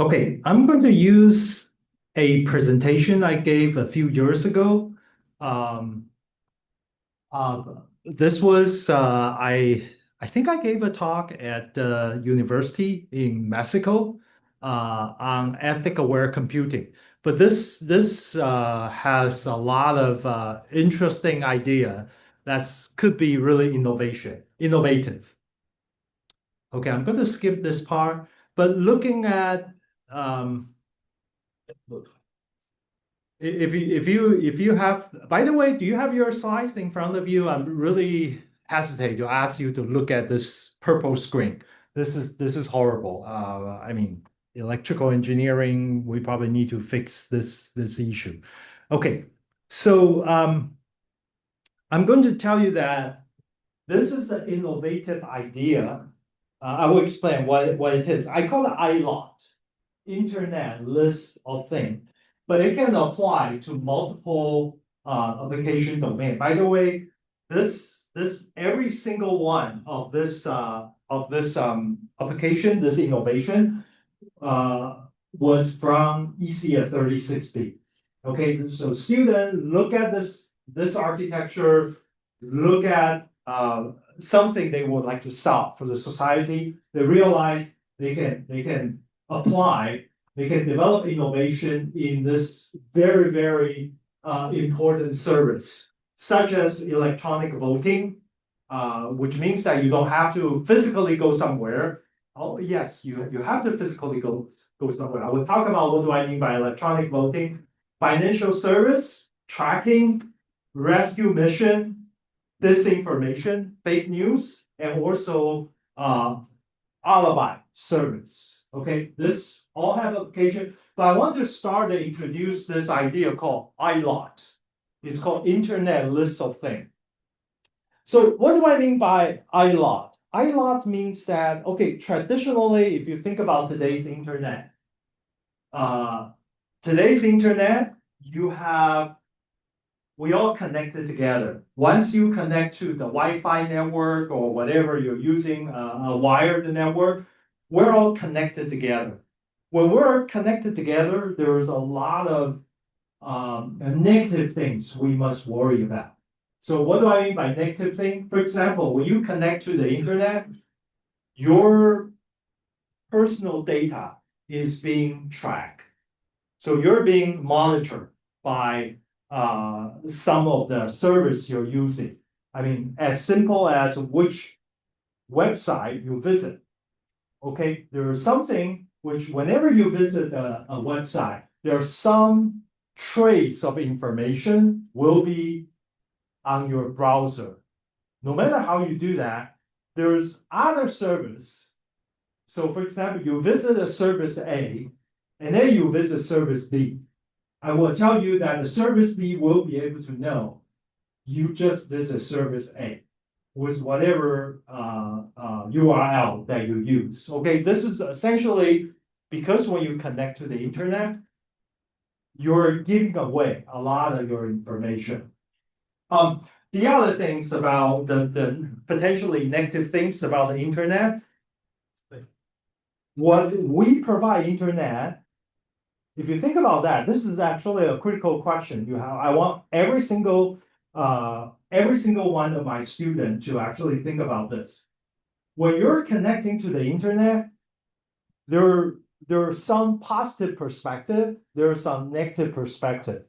Okay, I'm going to use a presentation I gave a few years ago. Um, uh, this was I think I gave a talk at university in Mexico on ethic-aware computing. But this has a lot of interesting idea that could be really innovative. Okay, I'm going to skip this part, but looking at um, if you have, by the way, do you have your slides in front of you? I'm really hesitate to ask you to look at this purple screen. This is horrible. I mean, electrical engineering, we probably need to fix this issue. Okay, so I'm going to tell you that this is an innovative idea. I will explain what it is. I call it ILOT, Internet List of Things, but it can apply to multiple application domain. By the way, this every single one of this application, this innovation, was from ECF36B. Okay, so students look at this architecture, look at something they would like to solve for the society. They realize they can apply, they can develop innovation in this very important service, such as electronic voting, which means that you don't have to physically go somewhere. Oh, yes, you have to physically go somewhere. I will talk about what do I mean by electronic voting, financial service, tracking, rescue mission, disinformation, fake news, and also alibi service. Okay, this all have application, but I want to start to introduce this idea called ILOT. It's called Internet List of Things. So what do I mean by ILOT? ILOT means that, okay, traditionally, if you think about uh, today's internet, we all connected together. Once you connect to the Wi-Fi network or whatever you're using, a wired network, we're all connected together. When we're connected together, there's a lot of negative things we must worry about. So what do I mean by negative thing? For example, when you connect to the internet, your personal data is being tracked. So you're being monitored by some of the service you're using. I mean, as simple as which website you visit. Okay, there is something which whenever you visit a website, there's some trace of information will be on your browser. No matter how you do that, there's other service. So for example, you visit a service A, and then you visit service B. I will tell you that the service B will be able to know you just visit service A with whatever URL that you use. Okay, this is essentially because when you connect to the internet, you're giving away a lot of your information. The other things about the potentially negative things about the internet, what we provide internet, if you think about that, this is actually a critical question. I want every single one of my students to actually think about this. When you're connecting to the internet, there are some positive perspective, there are some negative perspective.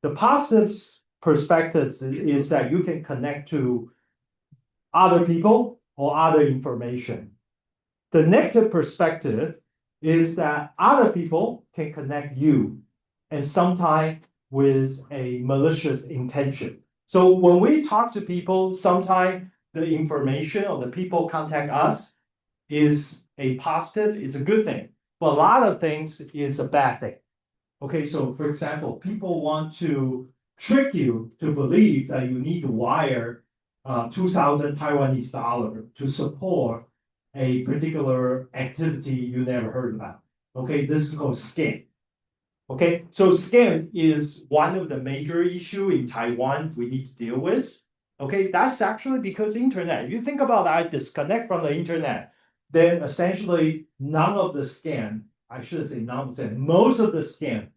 The positive perspective is that you can connect to other people or other information. The negative perspective is that other people can connect you and sometimes with a malicious intention. So when we talk to people, sometimes the information or the people contact us is a positive, it's a good thing. But a lot of things is a bad thing. Okay, so for example, people want to trick you to believe that you need to wire 2,000 Taiwanese dollar to support a particular activity you never heard about. Okay, this is called scam. Okay, so scam is one of the major issue in Taiwan we need to deal with. Okay, that's actually because internet. If you think about that, disconnect from the internet, then essentially none of the scam I should say nonsense, most of the scam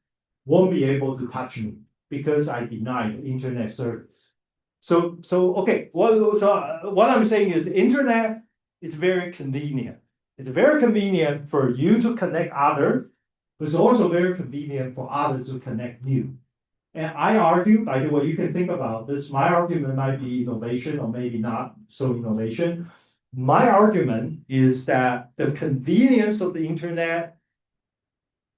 won't be able to touch me because I denied internet service. So okay, what I'm saying is the internet is very convenient. It's very convenient for you to connect others, but it's also very convenient for others to connect you. And I argue, by the way, you can think about this. My argument might be innovation or maybe not so innovation. My argument is that the convenience of the internet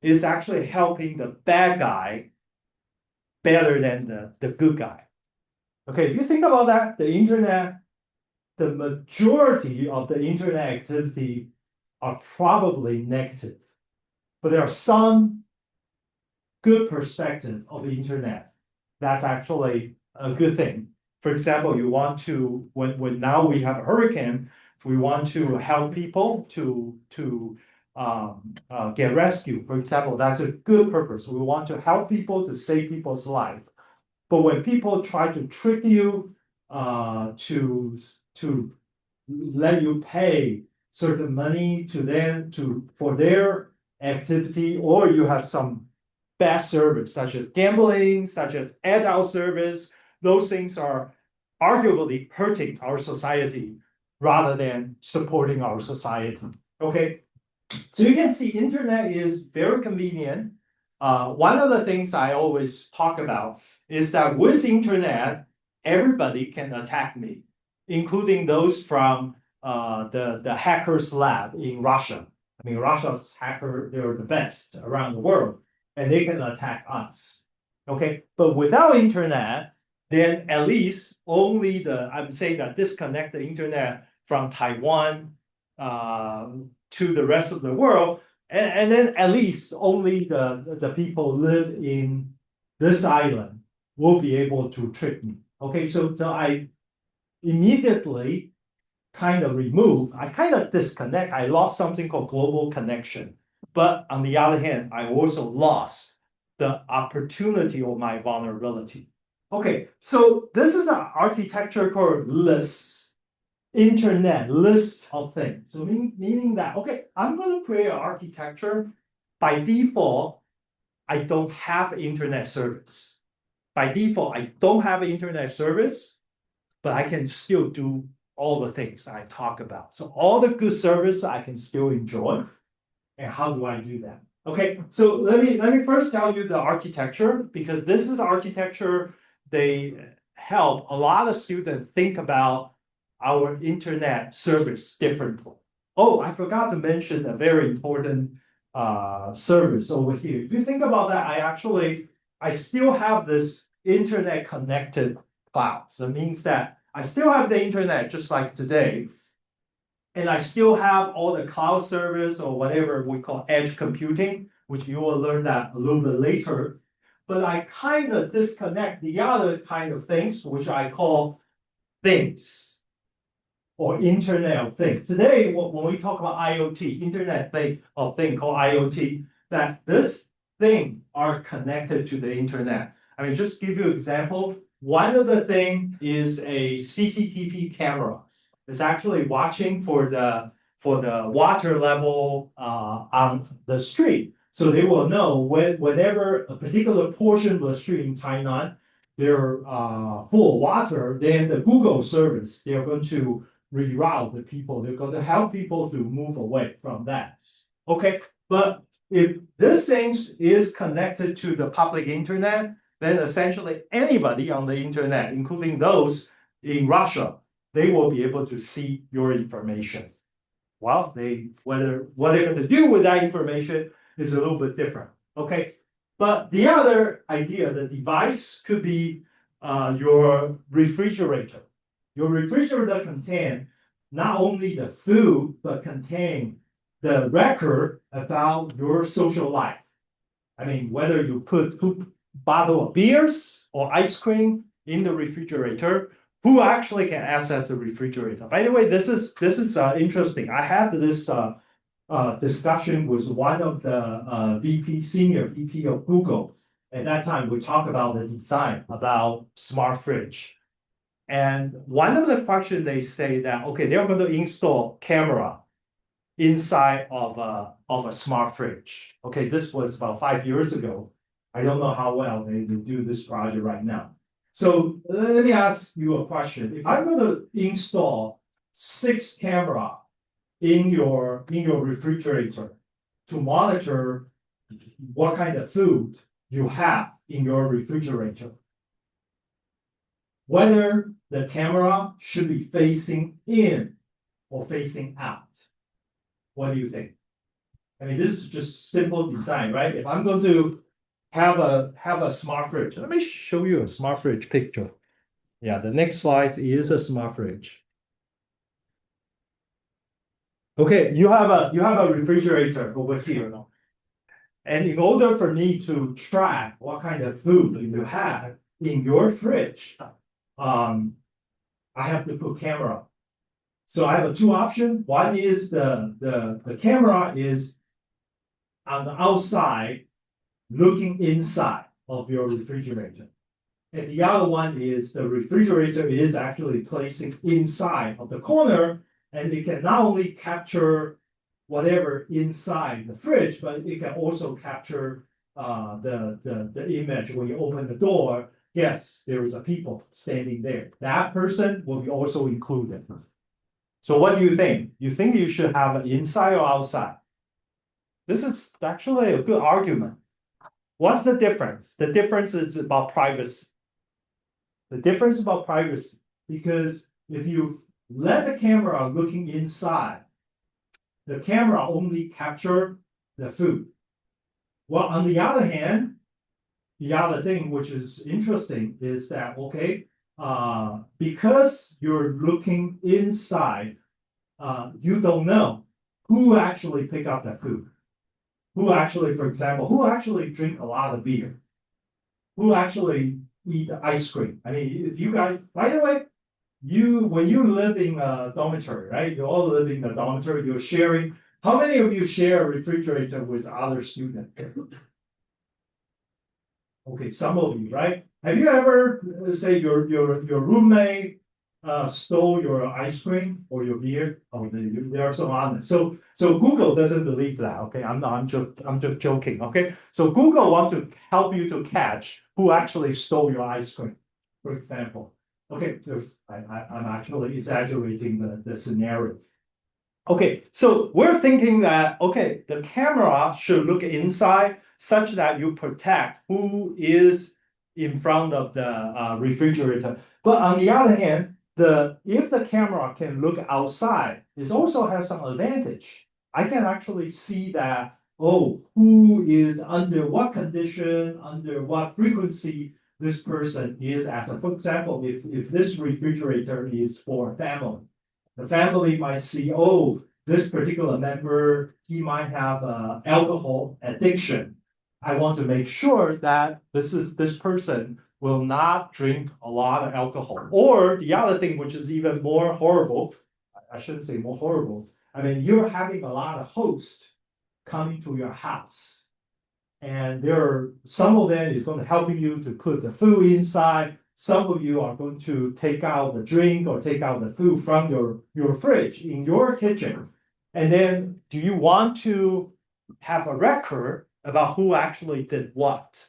is actually helping the bad guy better than the good guy. Okay, if you think about that, the internet, the majority of the internet activity are probably negative, but there are some good perspective of the internet. That's actually a good thing. For example, you want to, when now we have a hurricane, we want to help people to get rescued. For example, that's a good purpose. We want to help people to save people's life. But when people try to trick you to let you pay certain money to them for their activity, or you have some bad service, such as gambling, such as adult service, those things are arguably hurting our society rather than supporting our society. Okay, so you can see internet is very convenient. One of the things I always talk about is that with internet, everybody can attack me, including those from the hackers lab in Russia. I mean, Russia's hacker, they're the best around the world, and they can attack us. Okay, but without internet, then at least only I'm saying that disconnect the internet from Taiwan to the rest of the world, and then at least only the people live in this island will be able to trick me. Okay, so I immediately kind of disconnect. I lost something called global connection. But on the other hand, I also lost the opportunity of my vulnerability. Okay, so this is an architecture called list, internet list of things. So meaning that, okay, I'm going to create an architecture. By default, I don't have internet service. By default, I don't have internet service, but I can still do all the things I talk about. So all the good service I can still enjoy. And how do I do that? Okay, so let me first tell you the architecture, because this is the architecture they help a lot of students think about our internet service differently. Oh, I forgot to mention a very important service over here. If you think about that, I still have this internet connected cloud. So it means that I still have the internet just like today, and I still have all the cloud service or whatever we call edge computing, which you will learn that a little bit later. But I kind of disconnect the other kind of things, which I call things or Internet of Things. Today, when we talk about IoT, Internet of Things called IoT, that this thing are connected to the internet. I mean, just give you an example. One of the thing is a CCTV camera. It's actually watching for the water level on the street. So they will know whenever a particular portion of the street in Tainan, they're full of water, then the Google service, they're going to reroute the people. They're going to help people to move away from that. Okay, but if this thing is connected to the public internet, then essentially anybody on the internet, including those in Russia, they will be able to see your information. Well, what they're going to do with that information is a little bit different. Okay, but the other idea, the device could be your refrigerator. Your refrigerator contains not only the food, but contain the record about your social life. I mean, whether you put 2 bottles of beers or ice cream in the refrigerator, who actually can access the refrigerator? By the way, this is interesting. I had this discussion with one of the senior VP of Google. At that time, we talked about the design, about smart fridge. And one of the questions they say that, okay, they're going to install camera inside of of a smart fridge. Okay, this was about 5 years ago. I don't know how well they do this project right now. So let me ask you a question. If I'm going to install 6 camera in your refrigerator to monitor what kind of food you have in your refrigerator, whether the camera should be facing in or facing out. What do you think? I mean, this is just simple design, right? If I'm going to have a smart fridge, let me show you a smart fridge picture. Yeah, the next slide is a smart fridge. Okay, you have a refrigerator over here. No? And in order for me to track what kind of food you have in your fridge, I have to put camera. So I have two options. One is the camera is on the outside looking inside of your refrigerator. And the other one is the refrigerator is actually placing inside of the corner, and it can not only capture whatever inside the fridge, but it can also capture the image when you open the door. Yes, there is a people standing there. That person will be also included. So what do you think? You think you should have an inside or outside? This is actually a good argument. What's the difference? The difference is about privacy. The difference about privacy, because if you let the camera looking inside, the camera only capture the food. Well, on the other hand, the other thing which is interesting is that, okay, because you're looking inside, you don't know who actually pick up the food. Who actually, for example, who actually drink a lot of beer? Who actually eat ice cream? I mean, if you guys, by the way, when you live in a dormitory, right? You all live in a dormitory, you're sharing. How many of you share a refrigerator with other students? Okay, some of you, right? Have you ever, say, your roommate stole your ice cream or your beer? Oh, they are so honest. So Google doesn't believe that. Okay, I'm just joking. Okay, so Google wants to help you to catch who actually stole your ice cream, for example. Okay, I'm actually exaggerating the scenario. Okay, so we're thinking that, okay, the camera should look inside such that you protect who is in front of the refrigerator. But on the other hand, if the camera can look outside, it also has some advantage. I can actually see that, oh, who is under what condition, under what frequency this person is as a, for example, if this refrigerator is for family, the family might see, oh, this particular member, he might have alcohol addiction. I want to make sure that this person will not drink a lot of alcohol. Or the other thing, which is even more horrible, I shouldn't say more horrible. I mean, you're having a lot of hosts coming to your house. And some of them is going to help you to put the food inside. Some of you are going to take out the drink or take out the food from your fridge in your kitchen. And then do you want to have a record about who actually did what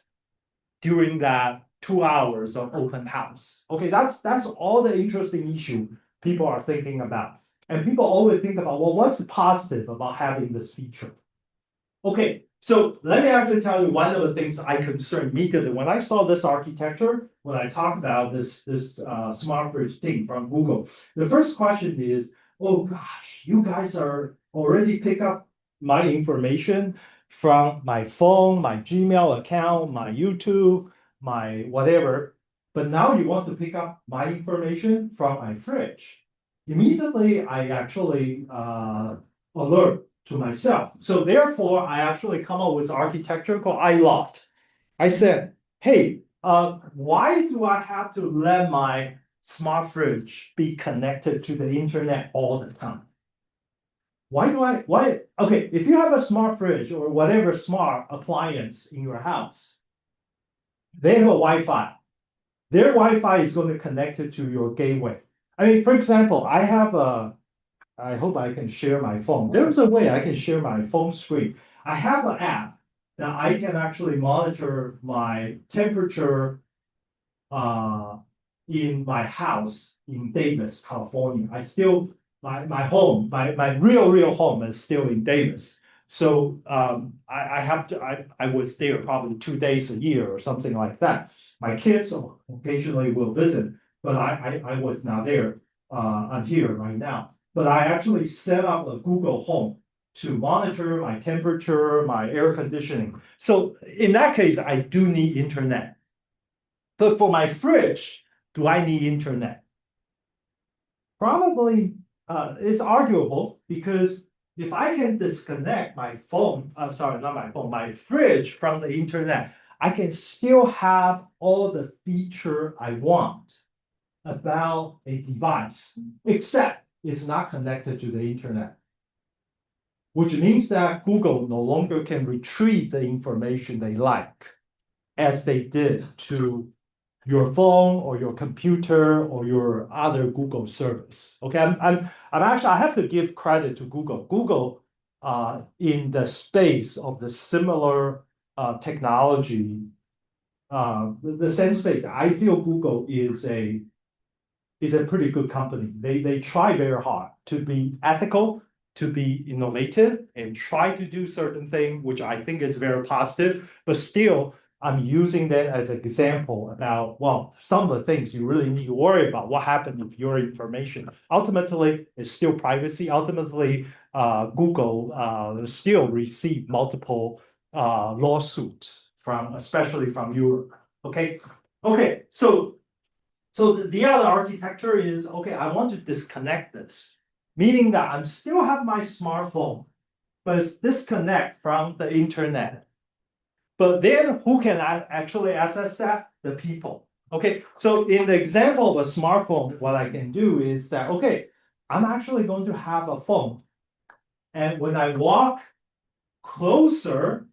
during that 2 hours of open house? Okay, that's all the interesting issue people are thinking about. And people always think about, well, what's positive about having this feature? Okay, so let me actually tell you one of the things I concerned immediately when I saw this architecture, when I talked about this smart fridge thing from Google. The first question is, oh gosh, you guys are already pick up my information from my phone, my Gmail account, my YouTube, my whatever, but now you want to pick up my information from my fridge. Immediately, I actually alert to myself. So therefore, I actually come up with architecture called iLot. I said, hey, why do I have to let my smart fridge be connected to the internet all the time? Okay, if you have a smart fridge or whatever smart appliance in your house, they have a Wi-Fi. Their Wi-Fi is going to connect it to your gateway. I mean, for example, I have I hope I can share my phone. There's a way I can share my phone screen. I have an app that I can actually monitor my temperature in my house in Davis, California. I still my home, my real home is still in Davis. So I have to I was there probably 2 days a year or something like that. My kids occasionally will visit, but I was not there. I'm here right now. But I actually set up a Google Home to monitor my temperature, my air conditioning. So in that case, I do need internet. But for my fridge, do I need internet? Probably it's arguable because if I can disconnect my phone, I'm sorry, not my phone, my fridge from the internet, I can still have all the feature I want about a device, except it's not connected to the internet, which means that Google no longer can retrieve the information they like as they did to your phone or your computer or your other Google service. Okay, I'm actually I have to give credit to Google. Google in the space of the similar technology, the same space. I feel Google is a pretty good company. They try very hard to be ethical, to be innovative, and try to do certain things, which I think is very positive. But still, I'm using that as an example about, well, some of the things you really need to worry about. What happens if your information ultimately is still privacy? Ultimately, Google still receive multiple lawsuits from, especially from Europe. Okay, okay, so the other architecture is, okay, I want to disconnect this, meaning that I still have my smartphone, but it's disconnect from the internet. But then who can actually access that? The people. Okay, so in the example of a smartphone, what I can do is that, okay, I'm actually going to have a phone. And when I walk closer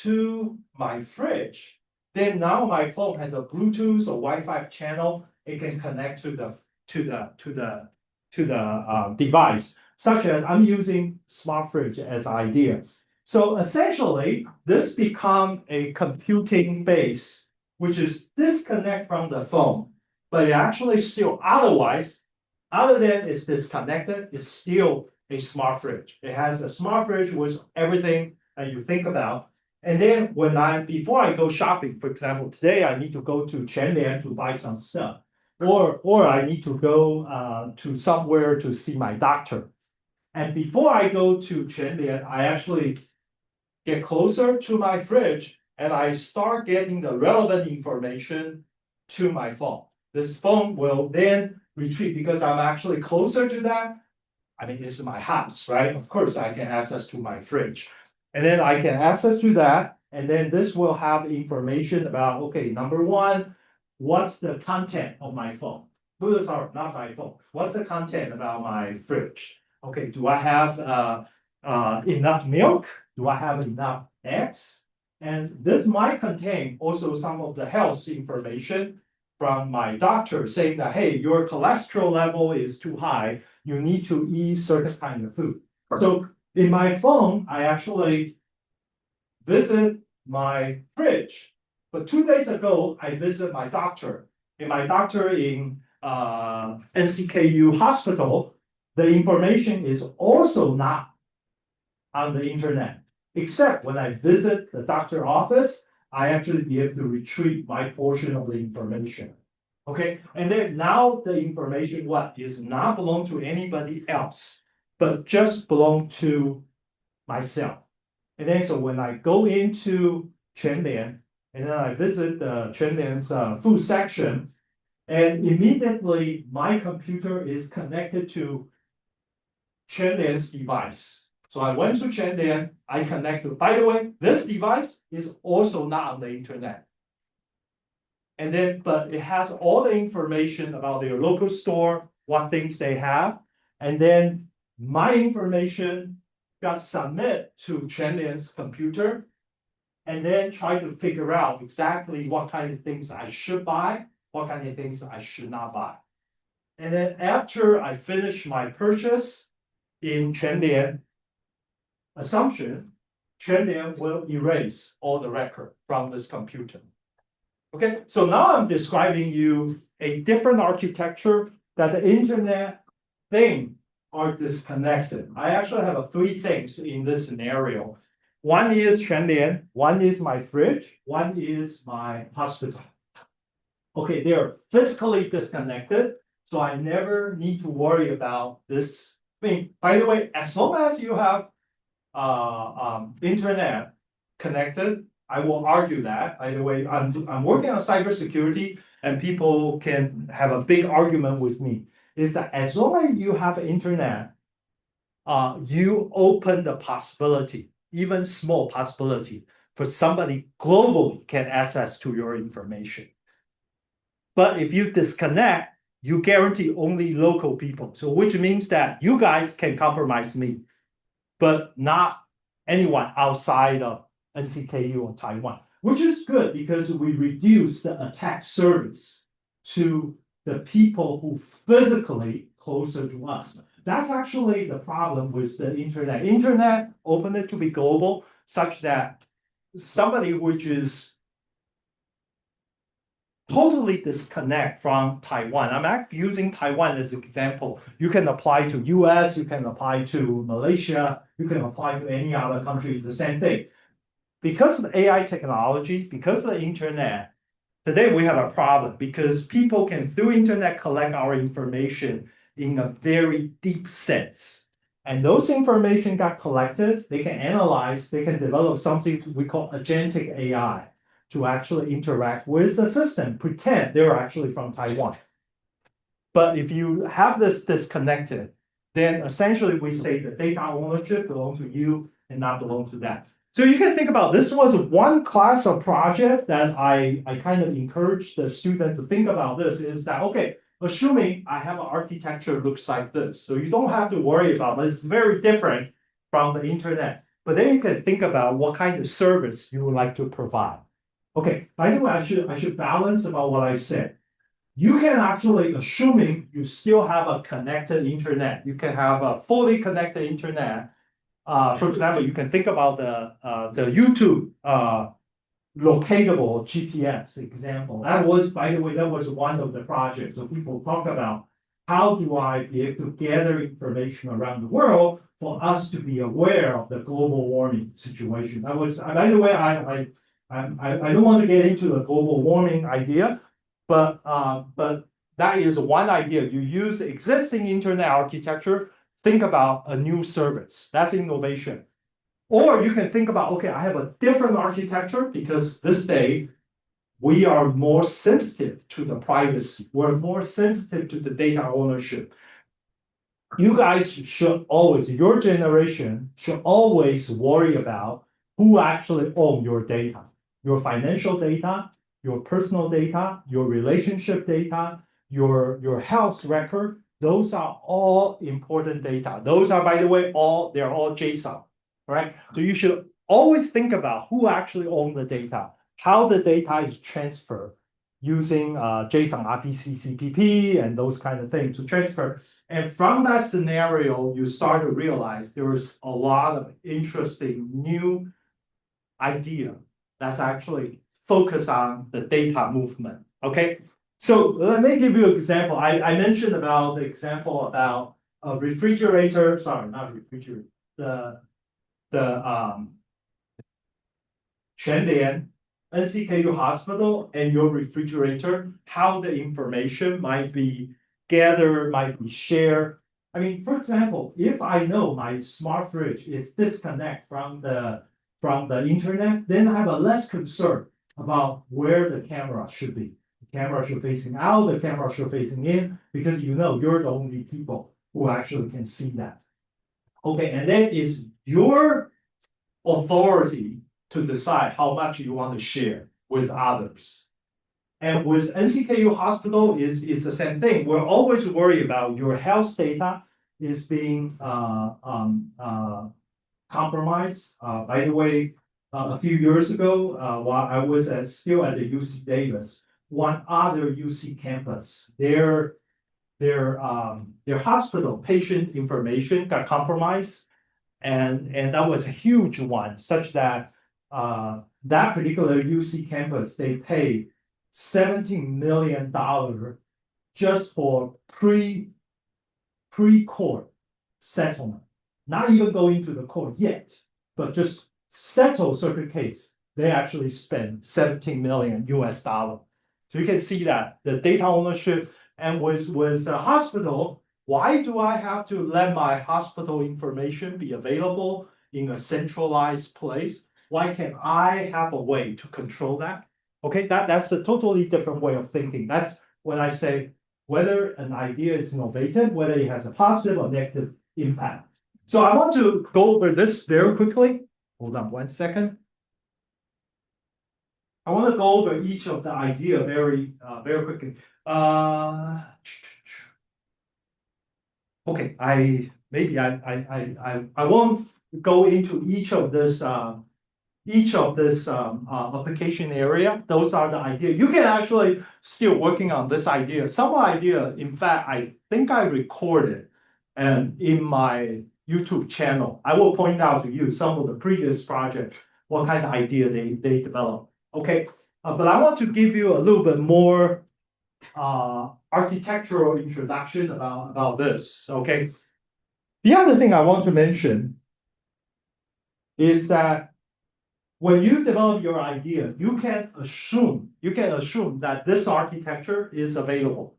to my fridge, then now my phone has a Bluetooth or Wi-Fi channel. It can connect to the device, such as I'm using smart fridge as idea. So essentially, this become a computing base, which is disconnect from the phone, but it actually still otherwise, other than it's disconnected, it's still a smart fridge. It has a smart fridge with everything that you think about. And then before I go shopping, for example, today I need to go to Chenlian to buy some stuff, or I need to go to somewhere to see my doctor. And before I go to Chenlian, I actually get closer to my fridge and I start getting the relevant information to my phone. This phone will then retrieve because I'm actually closer to that. I mean, this is my house, right? Of course, I can access to my fridge. And then I can access to that. And then this will have information about, okay, number one, what's the content of my phone? Sorry, not my phone. What's the content about my fridge? Okay, do I have enough milk? Do I have enough eggs? And this might contain also some of the health information from my doctor saying that, hey, your cholesterol level is too high. You need to eat certain kind of food. So in my phone, I actually visit my fridge. But 2 days ago, I visit my doctor. And my doctor in NCKU hospital, the information is also not on the internet, except when I visit the doctor office, I actually be able to retrieve my portion of the information. Okay, and then now the information what is not belong to anybody else, but just belong to myself. And then so when I go into Chenlian, and then I visit the Chenlian's food section, and immediately my computer is connected to Chenlian's device. So I went to Chenlian, I connected. By the way, this device is also not on the internet. And then, but it has all the information about their local store, what things they have. And then my information got submitted to Chenlian's computer and then try to figure out exactly what kind of things I should buy, what kind of things I should not buy. And then after I finish my purchase, in Chenlian assumption, Chenlian will erase all the record from this computer. Okay, so now I'm describing you a different architecture that the internet thing are disconnected. I actually have three things in this scenario. One is Chenlian, one is my fridge, one is my hospital. Okay, they're physically disconnected, so I never need to worry about this thing. By the way, as long as you have internet connected, I will argue that. By the way, I'm working on cybersecurity, and people can have a big argument with me. Is that as long as you have internet, you open the possibility, even small possibility, for somebody globally can access to your information. But if you disconnect, you guarantee only local people. So which means that you guys can compromise me, but not anyone outside of NCKU or Taiwan, which is good because we reduce the attack surface to the people who physically closer to us. That's actually the problem with the internet. Internet opened it to be global such that somebody which is totally disconnect from Taiwan. I'm actually using Taiwan as an example. You can apply to US, you can apply to Malaysia, you can apply to any other country, it's the same thing. Because of AI technology, because of the internet, today we have a problem because people can, through internet, collect our information in a very deep sense. And those information got collected, they can analyze, they can develop something we call agentic AI to actually interact with the system, pretend they're actually from Taiwan. But if you have this disconnected, then essentially we say the data ownership belongs to you and not belong to that. So you can think about this was one class of project that I kind of encourage the student to think about this is that, okay, assuming I have an architecture looks like this, so you don't have to worry about it. It's very different from the internet. But then you can think about what kind of service you would like to provide. Okay, by the way, I should balance about what I said. You can actually, assuming you still have a connected internet, you can have a fully connected internet. For example, you can think about the YouTube locatable GPS example. That was, by the way, that was one of the projects. So people talk about how do I be able to gather information around the world for us to be aware of the global warming situation. That was, by the way, I don't want to get into the global warming idea, but that is one idea. You use existing internet architecture, think about a new service. That's innovation. Or you can think about, okay, I have a different architecture because this day we are more sensitive to the privacy. We're more sensitive to the data ownership. You guys should always, your generation should always worry about who actually owns your data. Your financial data, your personal data, your relationship data, your health record, those are all important data. Those are, by the way, they're all JSON, right? So you should always think about who actually owns the data, how the data is transferred using JSON RPC CPP and those kind of things to transfer. And from that scenario, you start to realize there is a lot of interesting new idea that's actually focused on the data movement, okay? So let me give you an example. I mentioned about the example about a refrigerator, sorry, not refrigerator, the Chenlian NCKU hospital and your refrigerator, how the information might be gathered, might be shared. I mean, for example, if I know my smart fridge is disconnect from the internet, then I have a less concern about where the camera should be. The camera should facing out, the camera should facing in, because you know you're the only people who actually can see that. Okay, and then it's your authority to decide how much you want to share with others. And with NCKU hospital is the same thing. We're always worried about your health data is being compromised. By the way, a few years ago, while I was still at the UC Davis, one other UC campus, their their hospital patient information got compromised, and that was a huge one, such that that particular UC campus, they paid $17 million just for pre-court settlement, not even going to the court yet, but just settle certain case. They actually spent 17 million US dollar. So you can see that the data ownership, and with a hospital, why do I have to let my hospital information be available in a centralized place? Why can't I have a way to control that? Okay, that's a totally different way of thinking. That's when I say whether an idea is innovative, whether it has a positive or negative impact. So I want to go over this very quickly. Hold on 1 second. I want to go over each of the idea very quickly. Okay, I won't go into each of this application area. Those are the ideas. You can actually still working on this idea. Some idea, in fact, I think I recorded and in my YouTube channel. I will point out to you some of the previous projects, what kind of idea they developed. Okay, but I want to give you a little bit more architectural introduction about this. Okay, the other thing I want to mention is that when you develop your idea, you can assume that this architecture is available.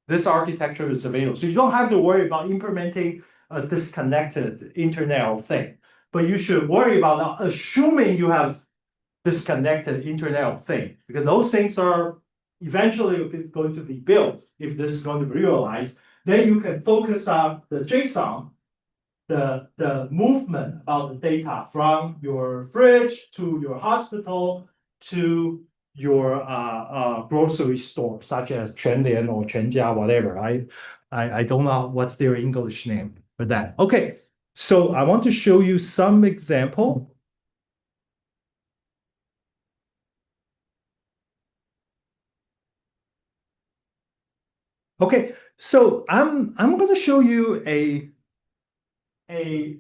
This architecture is available. So you don't have to worry about implementing a disconnected Internet of Things. But you should worry about assuming you have disconnected Internet of Things, because those things are eventually going to be built if this is going to be realized. Then you can focus on the JSON, the movement about the data from your fridge to your hospital to your grocery store, such as Quanlian or Quanjia, whatever. I don't know what's their English name for that. Okay, so I want to show you some example. Okay, so I'm going to show you an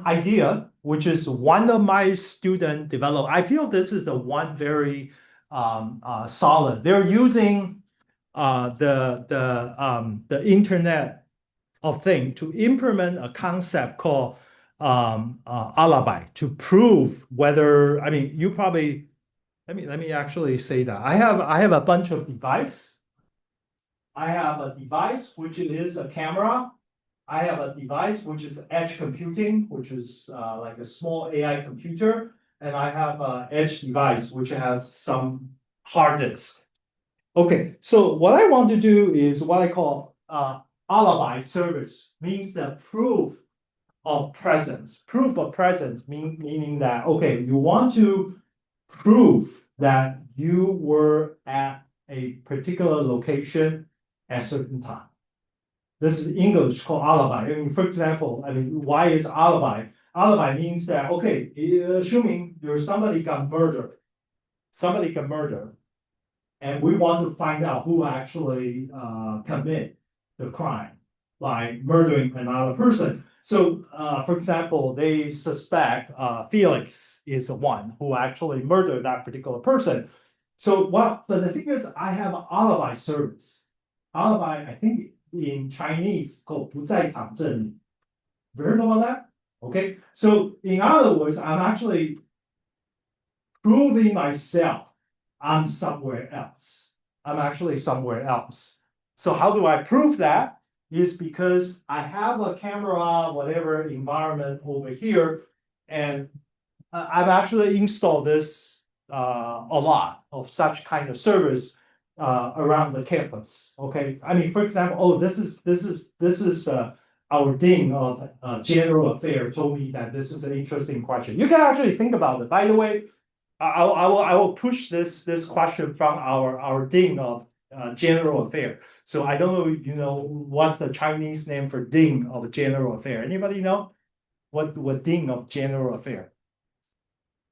idea which is one of my student developed. I feel this is the one very solid. They're using the Internet of Things to implement a concept called alibi to prove whether, I mean, you probably, let me actually say that I have a bunch of device. I have a device which is a camera. I have a device which is edge computing, which is like a small AI computer, and I have an edge device which has some hard disk. Okay, so what I want to do is what I call alibi service, means the proof of presence. Proof of presence meaning that, okay, you want to prove that you were at a particular location at a certain time. This is English called alibi. I mean, for example, I mean, why is alibi? Alibi means that, okay, assuming somebody got murdered, and we want to find out who actually commit the crime by murdering another person. So, for example, they suspect Felix is the one who actually murdered that particular person. So, but the thing is, I have an alibi service. Alibi, I think in Chinese called 不在场证明. Heard about that? Okay. So, in other words, I'm actually proving myself I'm somewhere else. I'm actually somewhere else. So how do I prove that? Is because I have a camera, whatever environment over here, and I've actually installed this a lot of such kind of service around the campus. Okay, I mean, for example, oh, this is our dean of general affairs told me that this is an interesting question. You can actually think about it. By the way, I will push this question from our dean of general affairs. So I don't know, you know, what's the Chinese name for dean of general affairs? Anybody know what dean of general affairs?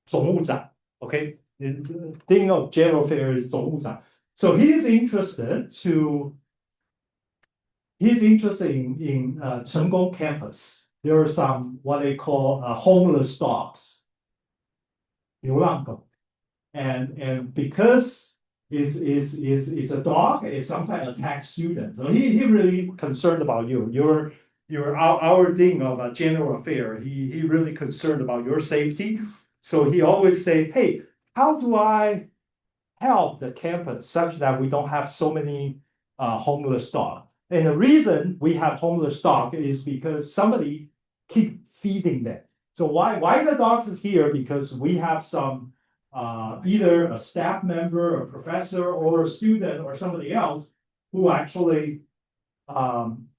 总务长, okay? Dean of general affairs is 总务长. So he is interested to he's interested in Chengong campus. There are some what they call homeless dogs, 流浪狗. And because it's a dog, it sometimes attacks students. So he really concerned about you. You're our dean of a general affair. He really concerned about your safety. So he always say, hey, how do I help the campus such that we don't have so many homeless dogs? And the reason we have homeless dog is because somebody keep feeding them. So why the dogs is here? Because we have some either a staff member, a professor, or a student, or somebody else who actually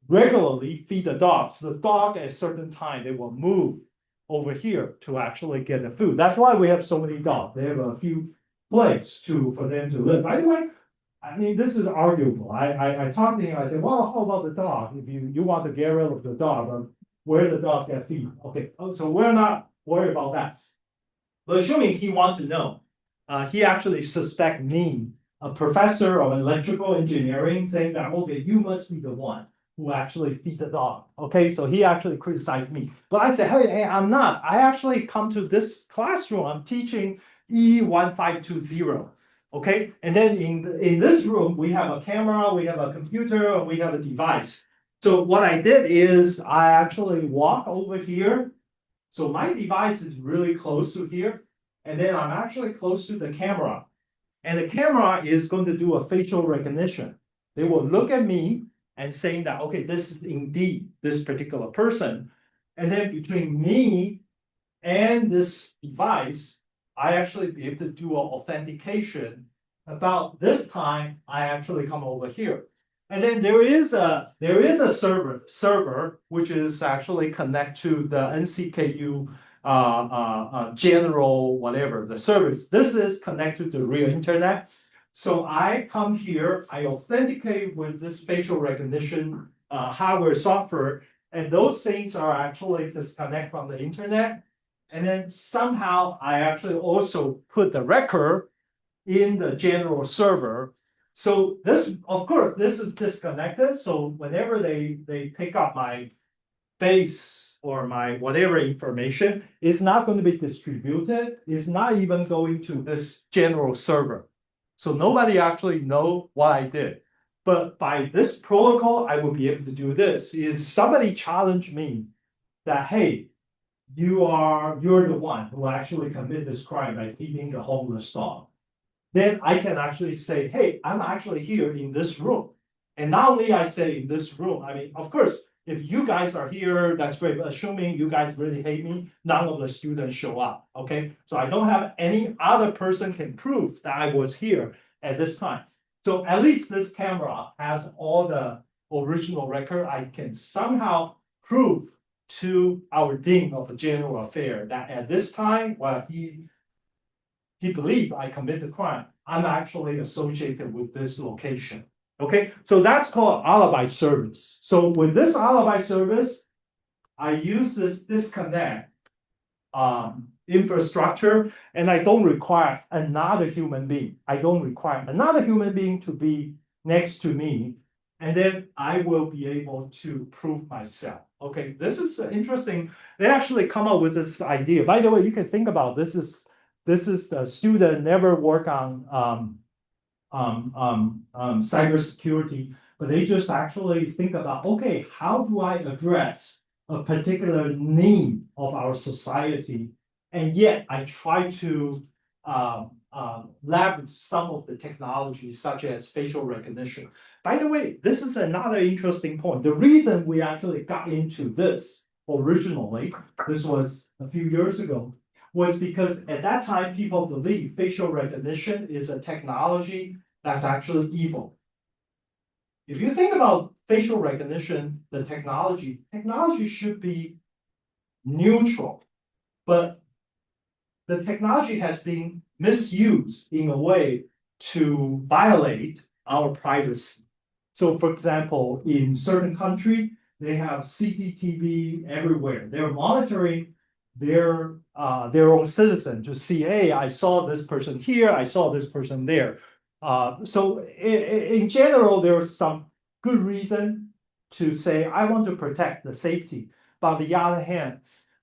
regularly feed the dogs. The dog at a certain time, they will move over here to actually get the food. That's why we have so many dogs. They have a few places for them to live. By the way, I mean, this is arguable. I talked to him, I said, well, how about the dog? If you want to get rid of the dog, where the dog get feed? Okay, so we're not worried about that. But assuming he wants to know, he actually suspect me, a professor of electrical engineering, saying that, okay, you must be the one who actually feed the dog. Okay, so he actually criticized me. But I said, hey, I'm not. I actually come to this classroom. I'm teaching EE1520. Okay, and then in this room, we have a camera, we have a computer, and we have a device. So what I did is I actually walk over here. So my device is really close to here, and then I'm actually close to the camera. And the camera is going to do a facial recognition. They will look at me and saying that, okay, this is indeed this particular person. And then between me and this device, I actually be able to do an authentication. About this time, I actually come over here. And then there is a server which is actually connect to the NCKU general whatever the service. This is connected to the real internet. So I come here, I authenticate with this facial recognition hardware software, and those things are actually disconnect from the internet. And then somehow I actually also put the record in the general server. So this, of course, this is disconnected. So whenever they pick up my face or my whatever information, it's not going to be distributed. It's not even going to this general server. So nobody actually know what I did. But by this protocol, I will be able to do this. Is somebody challenge me that, hey, you're the one who actually committed this crime by feeding the homeless dog. Then I can actually say, hey, I'm actually here in this room. And not only I say in this room, I mean, of course, if you guys are here, that's great. But assuming you guys really hate me, none of the students show up. Okay. So I don't have any other person can prove that I was here at this time. So at least this camera has all the original record. I can somehow prove to our dean of the general affair that at this time, while he believed I committed the crime, I'm actually associated with this location. Okay, so that's called alibi service. So with this alibi service, I use this disconnect infrastructure, and I don't require another human being. I don't require another human being to be next to me, and then I will be able to prove myself. Okay, this is interesting. They actually come up with this idea. By the way, you can think about this is the student never work on cybersecurity, but they just actually think about, okay, how do I address a particular need of our society? And yet I try to leverage some of the technologies such as facial recognition. By the way, this is another interesting point. The reason we actually got into this originally, this was a few years ago, was because at that time, people believe facial recognition is a technology that's actually evil. If you think about facial recognition, the technology should be neutral, but the technology has been misused in a way to violate our privacy. So for example, in certain countries, they have CCTV everywhere. They're monitoring their own citizen to see, hey, I saw this person here, I saw this person there. So in general, there's some good reason to say, I want to protect the safety. But on the other hand,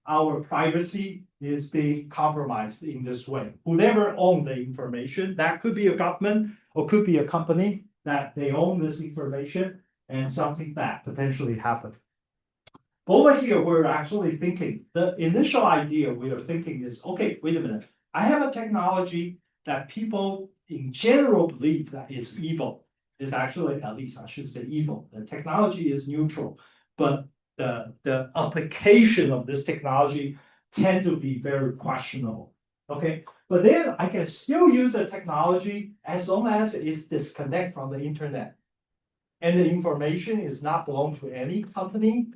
our privacy is being compromised in this way. Whoever owns the information, that could be a government or could be a company that they own this information and something bad potentially happen. Over here, we're actually thinking, the initial idea we are thinking is, okay, wait a minute. I have a technology that people in general believe that is evil. Is actually, at least I should say evil. The technology is neutral, but the application of this technology tend to be very questionable. Okay, but then I can still use the technology as long as it's disconnected from the internet. And the information is not belong to any company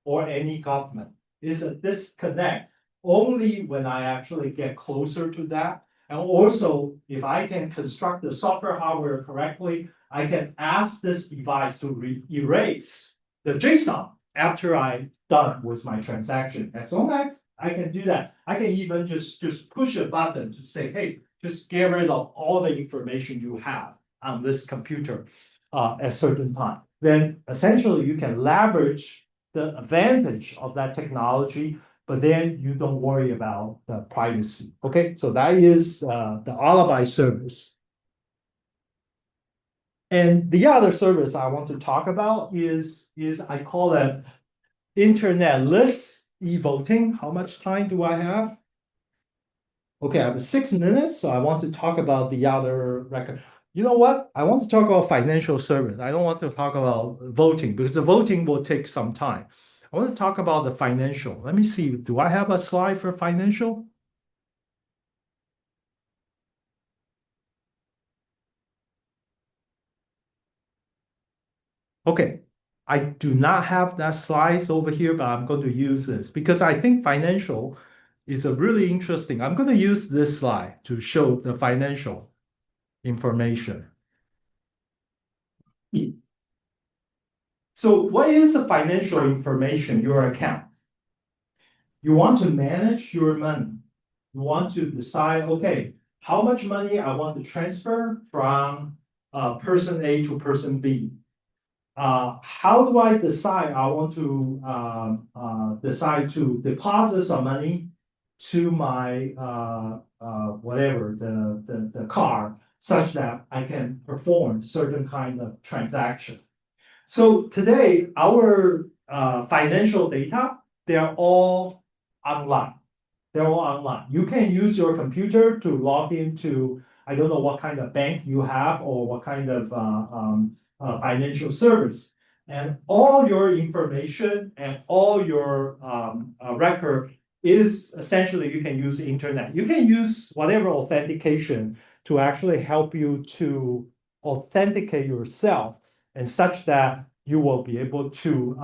or any government. It's a disconnect only when I actually get closer to that. And also, if I can construct the software hardware correctly, I can ask this device to erase the JSON after I'm done with my transaction. As long as I can do that, I can even just push a button to say, hey, just get rid of all the information you have on this computer at a certain time. Then essentially you can leverage the advantage of that technology, but then you don't worry about the privacy. Okay, so that is the alibi service. And the other service I want to talk about is I call it internetless e-voting. How much time do I have? Okay, I have 6 minutes, so I want to talk about the other record. You know what? I want to talk about financial service. I don't want to talk about voting because the voting will take some time. I want to talk about the financial. Let me see. Do I have a slide for financial? Okay, I do not have that slides over here, but I'm going to use this because I think financial is a really interesting. I'm going to use this slide to show the financial information. So what is the financial information, your account? You want to manage your money. You want to decide, okay, how much money I want to transfer from person A to person B. How do I decide I want to decide to deposit some money to my whatever the car such that I can perform certain kind of transaction. So today our financial data, they're all online. They're all online. You can use your computer to log into, I don't know what kind of bank you have or what kind of financial service. And all your information and all your record is essentially you can use the internet. You can use whatever authentication to actually help you to authenticate yourself and such that you will be able to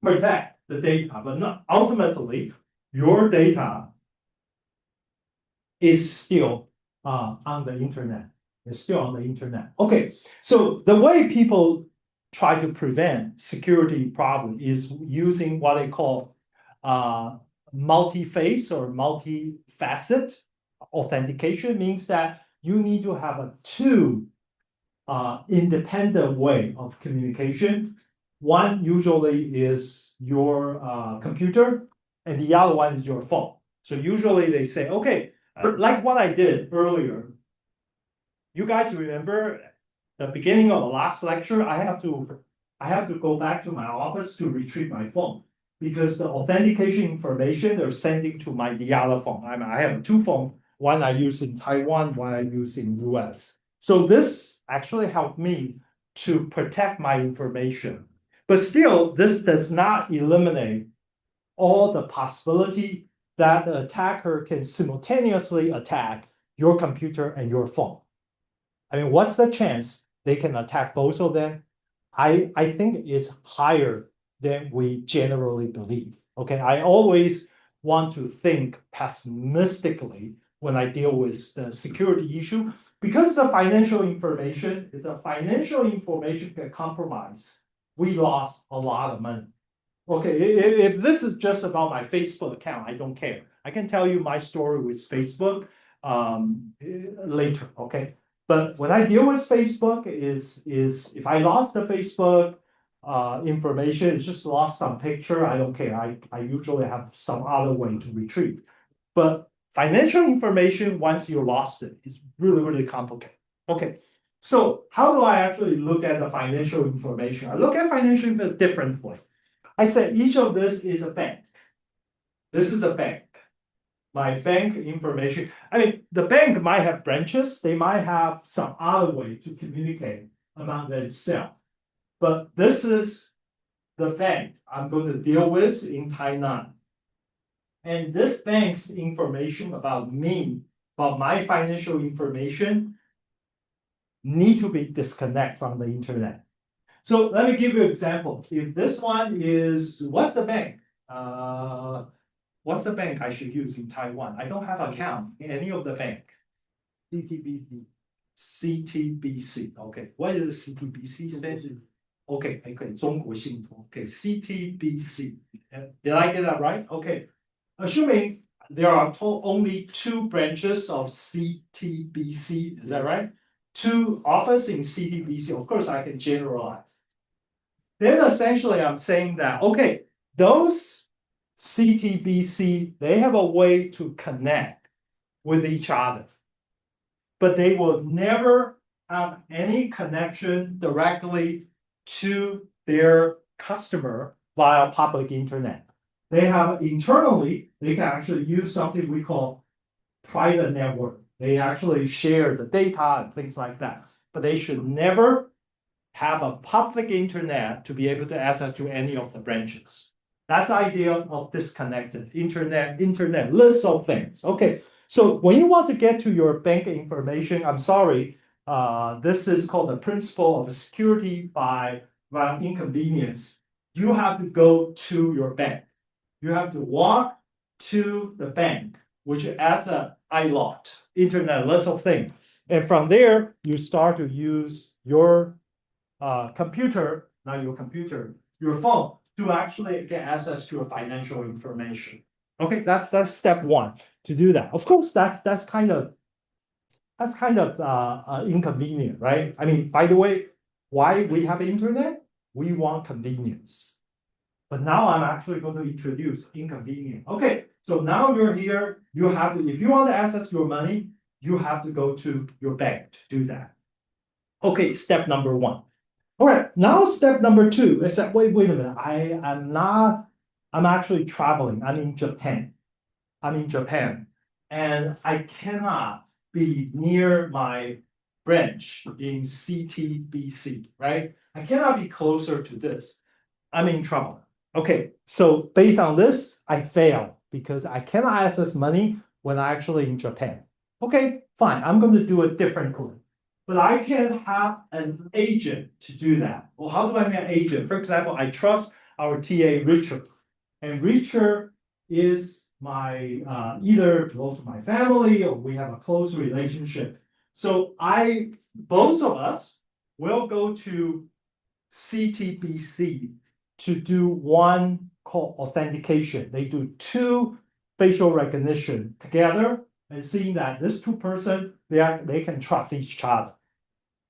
protect the data, but not ultimately your data is still on the internet. It's still on the internet. Okay, so the way people try to prevent security problem is using what they call multi-phase or multi-facet authentication. Means that you need to have a two independent way of communication. One usually is your computer, and the other one is your phone. So usually they say, okay, like what I did earlier. You guys remember the beginning of the last lecture, I have to go back to my office to retrieve my phone because the authentication information they're sending to the other phone. I have two phones, one I use in Taiwan, one I use in US. So this actually helped me to protect my information. But still, this does not eliminate all the possibility that the attacker can simultaneously attack your computer and your phone. I mean, what's the chance they can attack both of them? I think it's higher than we generally believe. Okay, I always want to think pessimistically when I deal with the security issue because the financial information, if the financial information get compromised, we lost a lot of money. Okay, if this is just about my Facebook account, I don't care. I can tell you my story with Facebook later, okay? But when I deal with Facebook is if I lost the Facebook, information. It's just lost some picture. I don't care. I usually have some other way to retrieve. But financial information, once you lost it, is really, really complicated. Okay. So how do I actually look at the financial information? I look at financial information differently. I say each of this is a bank. This is a bank. My bank information. I mean, the bank might have branches. They might have some other way to communicate among themselves. But this is the bank I'm going to deal with in Tainan. And this bank's information about me, about my financial information, need to be disconnected from the internet. So let me give you an example. If this one is, what's the bank? What's the bank I should use in Taiwan? I don't have account in any of the bank. CTBC. CTBC. Okay. What is the CTBC stand? Okay. Okay. 中国信托. Okay. CTBC. Did I get that right? Okay. Assuming there are only two branches of CTBC, is that right? Two offices in CTBC. Of course, I can generalize. Then essentially, I'm saying that, okay, those CTBC, they have a way to connect with each other, but they will never have any connection directly to their customer via public internet. They have internally, they can actually use something we call private network. They actually share the data and things like that, but they should never have a public internet to be able to access to any of the branches. That's the idea of disconnected internet list of things. Okay, so when you want to get to your bank information, I'm sorry, this is called the principle of security by inconvenience. You have to go to your bank. You have to walk to the bank, which has a ILOT, internet list of things. And from there, you start to use your computer, not your computer, your phone, to actually get access to your financial information. Okay, that's step one to do that. Of course, that's kind of inconvenient, right? I mean, by the way, why we have internet? We want convenience. But now I'm actually going to introduce inconvenience. Okay, so now you're here. You have to, if you want to access your money, you have to go to your bank to do that. Okay, step number one. All right, now step number two is that, wait a minute, I'm actually traveling. I'm in Japan. And I cannot be near my branch in CTBC, right? I cannot be closer to this. I'm in trouble. Okay, so based on this, I fail because I cannot access money when I'm actually in Japan. Okay, fine, I'm going to do it differently. But I can have an agent to do that. Well, how do I make an agent? For example, I trust our TA Richard. And Richard is my either belongs to my family or we have a close relationship. So both of us will go to CTBC to do one called authentication. They do two facial recognition together and seeing that this two person, they can trust each other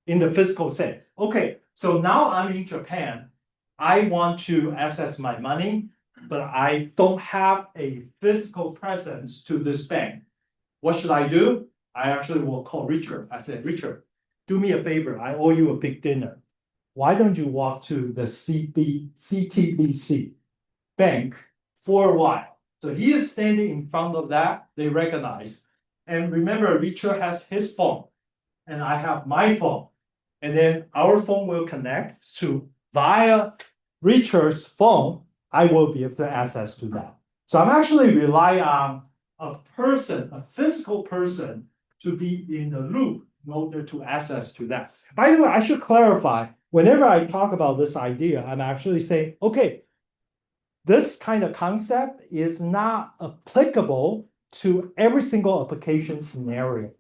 in the physical sense. Okay, so now I'm in Japan. I want to access my money, but I don't have a physical presence to this bank. What should I do? I actually will call Richard. I said, Richard, do me a favor. I owe you a big dinner. Why don't you walk to the CTBC bank for a while? So he is standing in front of that. They recognize. And remember, Richard has his phone and I have my phone. And then our phone will connect to via Richard's phone. I will be able to access to that. So I'm actually relying on a person, a physical person, to be in the loop in order to access to that. By the way, I should clarify, whenever I talk about this idea, I'm actually saying, okay, this kind of concept is not applicable to every single application scenario.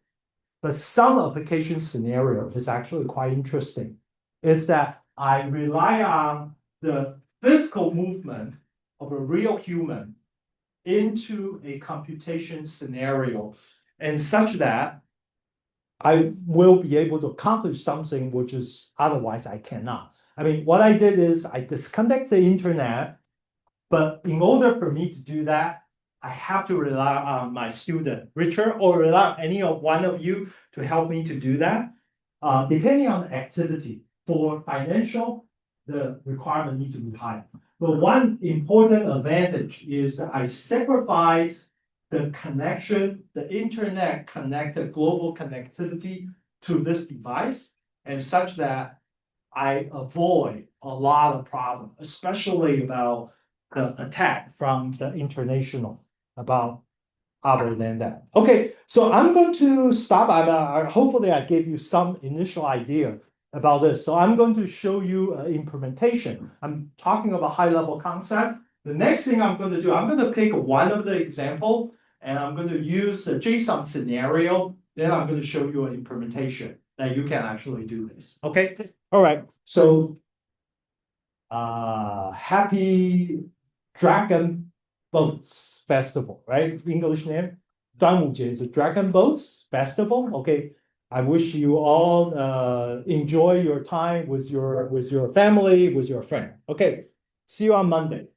But some application scenario is actually quite interesting. Is that I rely on the physical movement of a real human into a computation scenario, and such that I will be able to accomplish something which is otherwise I cannot. I mean, what I did is I disconnect the internet, but in order for me to do that, I have to rely on my student, Richard, or rely on any of one of you to help me to do that. Depending on the activity, for financial, the requirement needs to be high. But one important advantage is I sacrifice the connection, the internet connected global connectivity to this device, and such that I avoid a lot of problems, especially about the attack from the international about other than that. Okay, so I'm going to stop. Hopefully I gave you some initial idea about this. So I'm going to show you implementation. I'm talking about high level concept. The next thing I'm going to do, I'm going to pick one of the example and I'm going to use a JSON scenario. Then I'm going to show you an implementation that you can actually do this. Okay, all right. So happy Dragon Boats Festival, right? English name. 端午节 is a Dragon Boats Festival. Okay. I wish you all enjoy your time with your family, with your friend. Okay. See you on Monday.